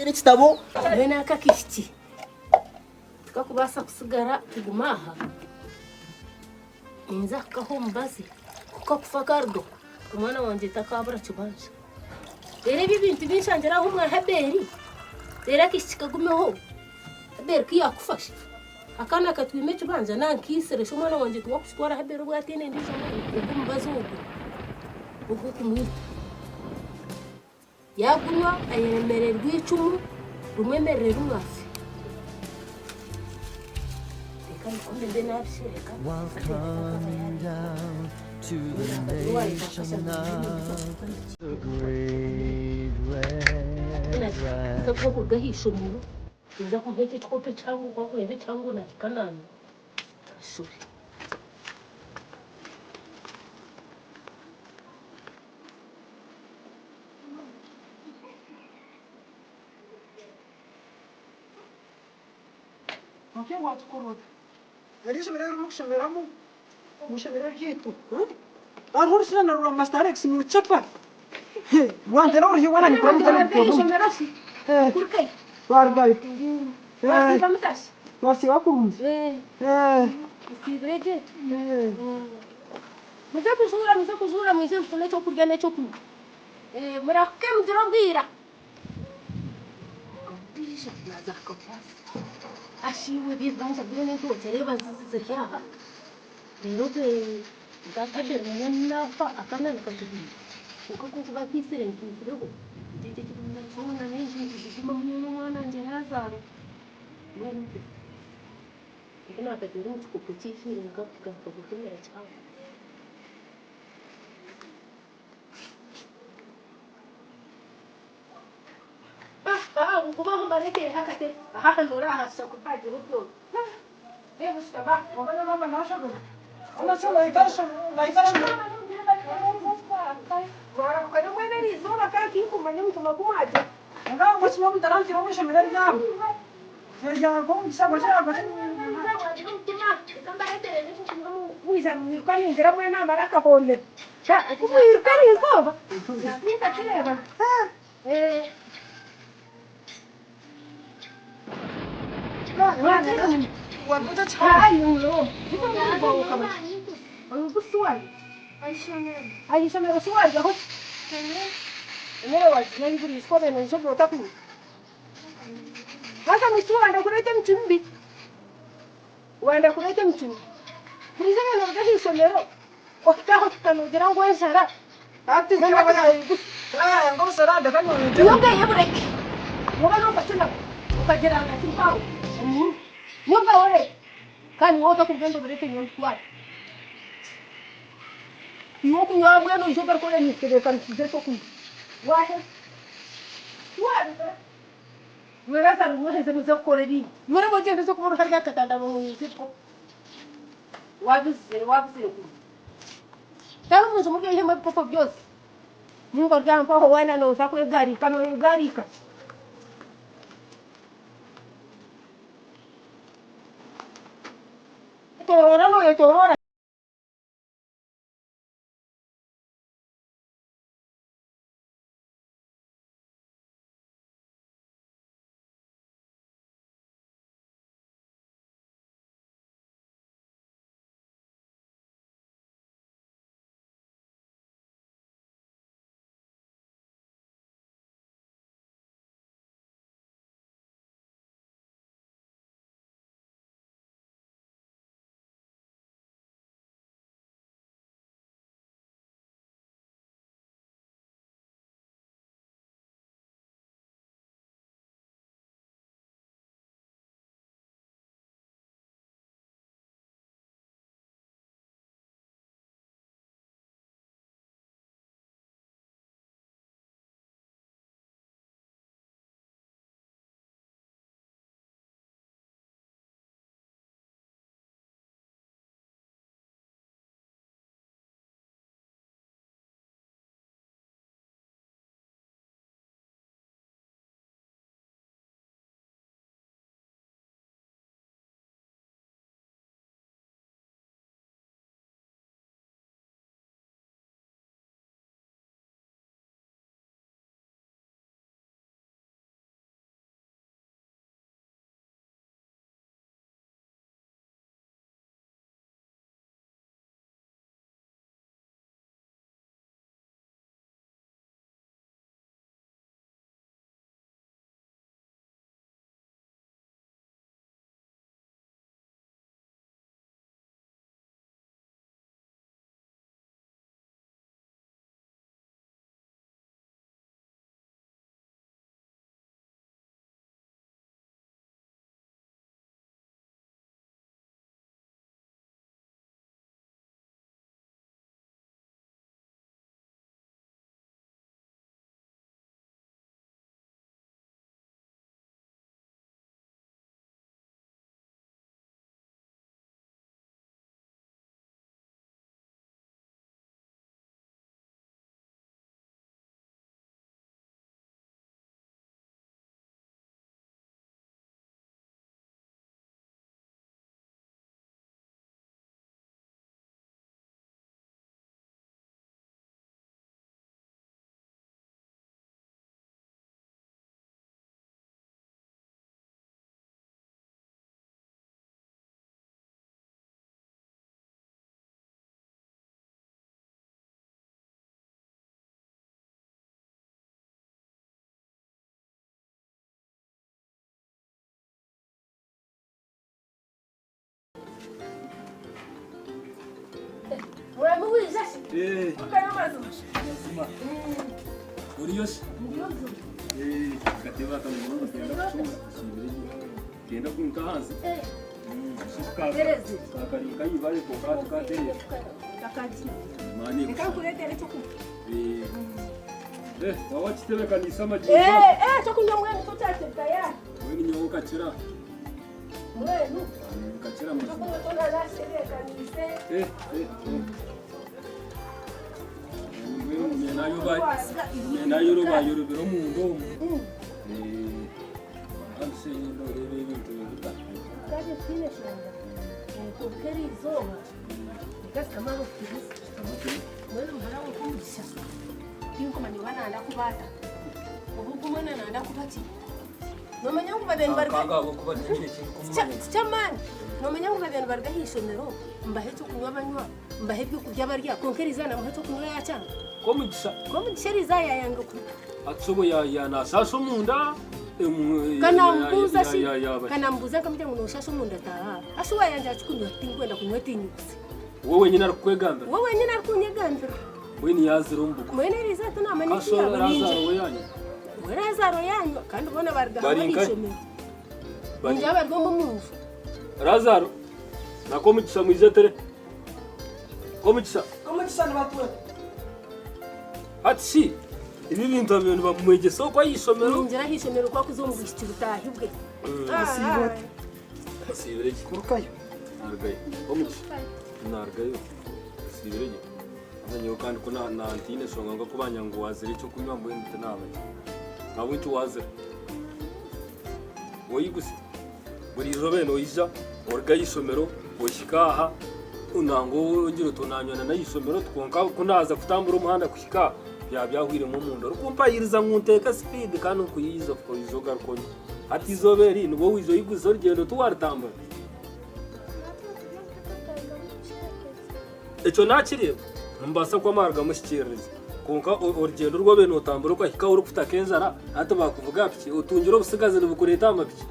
ekitabo bene akakishiki tukakubasa kusigara tugumaha ninza kukaho mubazi kuko kufa kardo umwana wanje takabura kibanje rero ibi bintu binshangiraho umwe haberi rero akishiki kagumeho haberi kiyakufasha akana katwime kibanje nankisere umwana wanje tuwakushwara haberi bwatene ndisho umubazi ubu kumwita yagunywa ayemererwa icumu rumwemerera umwafi reka nikombe mbe nabishireka Welcome down to the nation of the great red kakoko gahisho muno nza kumpeke chikope changu kwa kwebe changu na kanani shuri Okey watukuru. Elis bener mukshameramu. Mushamera gitu. Arhur sila naruh mastarek sinu cepat. Wan teror hiu wana ni kamu teror gahisho merasi kurkai warga. vamos Masih aku. Sidrege. Muza kuzura mwize mfule cyo kurya necyo kunywa. Murake mudirabwira. Ndisha nazako pasi. Ashiwe bivanza bene ndo tereba zizirya. Rero te gakashe nyana fa akana nikazubi. Uko kuba kisire nkizirego. Ndije kimuna chona nenje ndikuma munyono mwana nje hazaro. Wewe ina akaduru kukupitisha ingapika kukutumia chao ukubaho bareke hakate haka ndora hasa kupaje rubyo leo sitaba Wana mama nashago. Ona sala ikarsha, ikarsha. wara kwa mwene ni zona kaki kumanya mtu makumaje Enggak, masih mau bentaran sih, mau sebenarnya jam. Jangan kau bisa baca apa sih? kwani ngira mwana baraka pole cha kuirkani soba nita kileba Waktu itu cakap. ayo kita mau bawa kabar aku suai Aisha me suai ya hot mera wa nani buri skobe no so bota ku hasa msuai ndo kuleta mchumbi wanda kuleta mchumbi Nizanga na gadi somero okta kanu jira ngwe sara Hati siapa ya? Engkau serah ada kan mau yoga ya break yoga no patuna ukajira na simpao yoga ore kan woto kugendo berete nyon kwat yoga ya bueno yo per kole ni que kan zeto ku wahe Mera tan mo se mo kole di mera mo je so ko har ga kata da mo sito wabis ku Talo mo sumuke ihe mapopo byose. Mungu akampa ho wana no sako gari kama gari ka. Torora no torora. Muramuwiza se? Ukana mazu. Mazima. Uri yose? Gateba kamuno genda kunta hanze. Tereze. Kakari kayibale ko katereze. Kakati. Mani. Nikakuletea cyo ku. Wawa chitebe kanisa maji. Cyo kunywa mwe tutate tayari. Wewe ni nyoka kachira. Mwenu. Kachira maji. Kuna la sherehe kanisa. Nayo roba yorobero mu ngomu. Anse ndo rebe bintu bita. Kaje fine shanga. Kokeri zoba. Nikasa maro kibisi. Mwenu mbara mkumbisha. Kinko mani wana anda kubata. Ubuku mwana anda kubati. Nomanya ngo babeni barga. Kanga bo kubati nyine kinko. Chamani. Nomanya ngo babeni barga hishomero. Mbahe cyo kunywa banywa. Mbahe byo kurya barya. Konkeri zana mbahe cyo kunywa yacha. Komugisha rizaya yanga ku. Atsobo ya na saso munda. Kanambuza si. Kanambuza kamujya ngo noshaso munda ta. Ashuwa yanja chukunywa tingwenda kunywa tinyusi. Wowe nyina rukweganda. Wowe nyina rukunyeganda. Mweni yaziro mbuko. Mwene riza tuna mani. Kaso razaro yanyu. Razaro yanyu kandi bona barga habishomero. Njya barga mu munzu. Razaro. Na komugisha mwizetere. Komugisha n'abatuwe. Ati ibi bintu abantu bamwegeso kwa yisomero. Njira hishomero kwa kuzomugishira utahibwe. Asibire Kurukayo. Nargaye. Komugisha. Nargayo. Asibire. Azanyo kandi kuna na antine songa ngo kubanya ngo wazire cyo kunywa mbo ndite nawe. Nawe cyo wazire. Woyigusi. Buri zobe no ija orga yisomero woshikaha unango ngiro tonanyana na yisomero twonka kunaza kutambura umuhanda kushika yabyahwire mu mundo rukumpa yiriza nkunteka speed kandi kuyiza ko izoga rkonye ati zoberi nibo wizo yiguzo rugendo tuwaritambura eco nakireba mbasa kwa marga mushikiririza konka urugendo rwo beno tambura ko hika uri kutakenzara hata bakuvuga piki utungira ubusigaze bukureta amapiki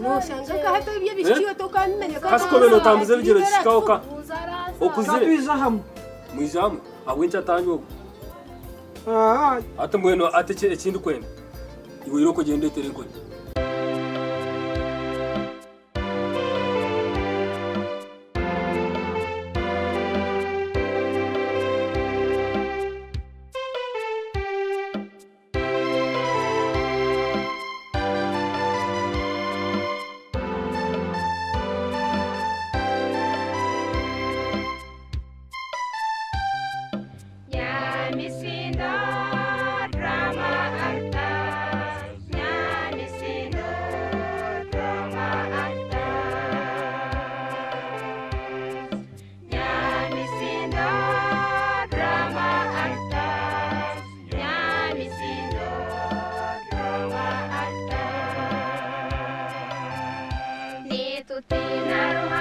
no shanga ka hata ibyo bishiyo to kandi menye ka kasiko beno tambuze bigero shikaho ka okuzire Kapiza hamu. mwijamu awencha tanyo ata mweno ate ekindi kwenda iwe iroko gende tere ngo Tinaruha